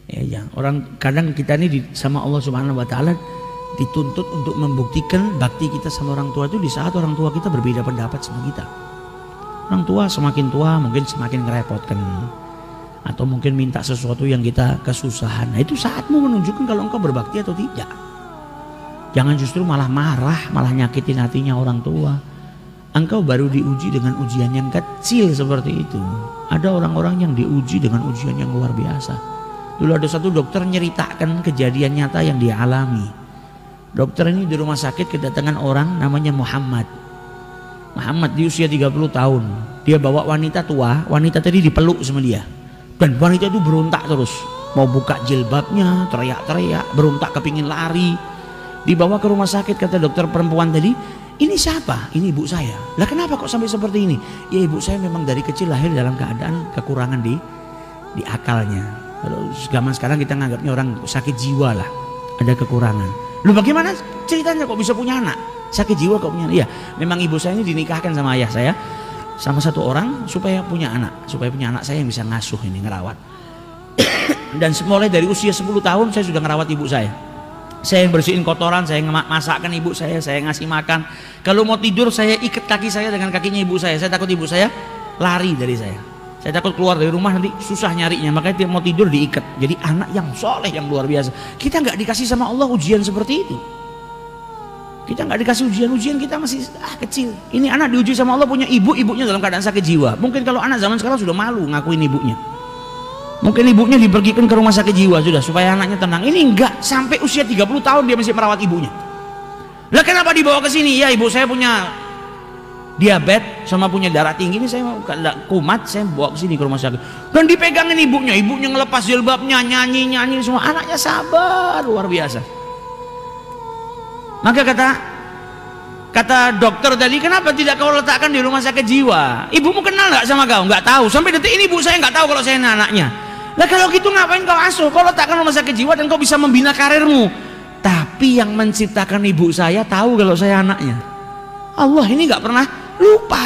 Ya, orang kadang kita ini sama Allah Subhanahu wa taala dituntut untuk membuktikan bakti kita sama orang tua itu di saat orang tua kita berbeda pendapat sama kita. Orang tua semakin tua mungkin semakin ngerepotkan, atau mungkin minta sesuatu yang kita kesusahan. Nah, itu saatmu menunjukkan kalau engkau berbakti atau tidak. Jangan justru malah marah, malah nyakitin hatinya orang tua. Engkau baru diuji dengan ujian yang kecil seperti itu. Ada orang-orang yang diuji dengan ujian yang luar biasa. Dulu ada satu dokter nyeritakan kejadian nyata yang dia alami. Dokter ini di rumah sakit kedatangan orang namanya Muhammad. Muhammad di usia 30 tahun. Dia bawa wanita tua, wanita tadi dipeluk sama dia. Dan wanita itu berontak terus. Mau buka jilbabnya, teriak-teriak, berontak kepingin lari. Dibawa ke rumah sakit, kata dokter perempuan tadi, ini siapa? Ini ibu saya. Lah kenapa kok sampai seperti ini? Ya ibu saya memang dari kecil lahir dalam keadaan kekurangan di akalnya. Kalau zaman sekarang kita nganggapnya orang sakit jiwa lah, ada kekurangan. Lu bagaimana ceritanya kok bisa punya anak? Sakit jiwa kok punya anak? Iya, memang ibu saya ini dinikahkan sama ayah saya sama satu orang supaya punya anak saya yang bisa ngasuh ini, ngerawat. Dan mulai dari usia 10 tahun saya sudah ngerawat ibu saya. Saya yang bersihin kotoran, saya masakkan ibu saya ngasih makan. Kalau mau tidur saya ikat kaki saya dengan kakinya ibu saya. Saya takut ibu saya lari dari saya. Saya takut keluar dari rumah nanti susah nyarinya, makanya dia mau tidur diikat. Jadi anak yang soleh yang luar biasa. Kita nggak dikasih sama Allah ujian seperti itu. Kita nggak dikasih ujian kita masih kecil. Ini anak diuji sama Allah punya ibunya dalam keadaan sakit jiwa. Mungkin kalau anak zaman sekarang sudah malu ngakuin ibunya. Mungkin ibunya dipergikan ke rumah sakit jiwa sudah supaya anaknya tenang. Ini enggak, sampai usia 30 tahun dia masih merawat ibunya. Lah kenapa dibawa ke sini? Ya ibu saya punya diabetes sama punya darah tinggi, ini saya kumat, saya bawa ke sini ke rumah sakit. Dan dipegangin ibunya ngelepas jilbabnya, nyanyi semua, anaknya sabar luar biasa. Maka kata dokter tadi, kenapa tidak kau letakkan di rumah sakit jiwa? Ibumu kenal nggak sama kau? Nggak tahu. Sampai detik ini ibu saya nggak tahu kalau saya ini anaknya. Lah kalau gitu ngapain kau asuh? Kau letakkan rumah sakit jiwa dan kau bisa membina karirmu. Tapi yang menciptakan ibu saya tahu kalau saya anaknya. Allah ini nggak pernah lupa.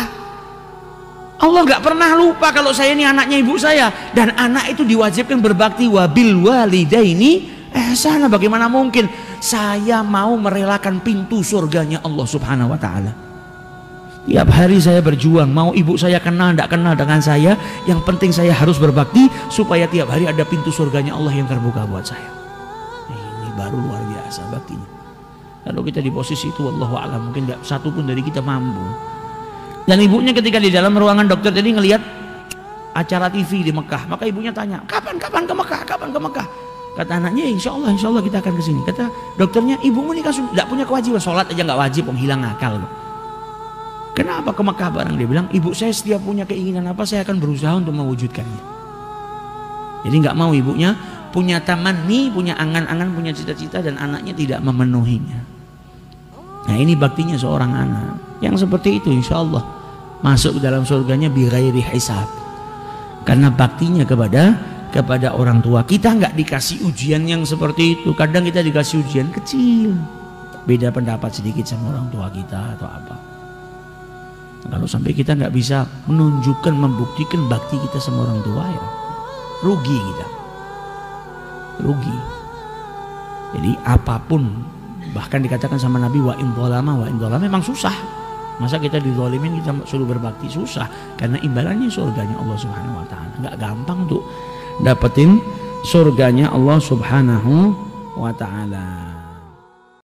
Allah nggak pernah lupa kalau saya ini anaknya ibu saya. Dan anak itu diwajibkan berbakti, wabil walidaini ihsana. Bagaimana mungkin saya mau merelakan pintu surganya Allah Subhanahu wa taala? Tiap hari saya berjuang, mau ibu saya kenal tidak kenal dengan saya, yang penting saya harus berbakti supaya tiap hari ada pintu surganya Allah yang terbuka buat saya. Ini baru luar biasa baktinya. Kalau kita di posisi itu, wallahu a'lam, mungkin tidak satu pun dari kita mampu. Dan ibunya ketika di dalam ruangan dokter tadi ngelihat acara TV di Mekah, maka ibunya tanya, kapan ke Mekah? Kapan ke Mekah? Kata anaknya, insya Allah kita akan ke sini. Kata dokternya, ibumu ini kan tidak punya kewajiban, sholat aja nggak wajib, menghilang akal. Kenapa ke Mekah bareng? Dia bilang, ibu saya setiap punya keinginan apa, saya akan berusaha untuk mewujudkannya. Jadi nggak mau ibunya punya tamanni, punya angan-angan, punya cita-cita, dan anaknya tidak memenuhinya. Nah ini baktinya seorang anak yang seperti itu, insya Allah masuk ke dalam surganya bighairi hisab, karena baktinya kepada orang tua. Kita nggak dikasih ujian yang seperti itu. Kadang kita dikasih ujian kecil, beda pendapat sedikit sama orang tua kita atau apa. Kalau sampai kita nggak bisa menunjukkan, membuktikan bakti kita sama orang tua, ya rugi kita, rugi. Jadi apapun, bahkan dikatakan sama Nabi, wa in dzalama memang susah. Masa kita dizalimin kita suruh berbakti? Susah, karena imbalannya surganya Allah Subhanahu wa taala. Nggak gampang untuk dapetin surganya Allah Subhanahu wa taala.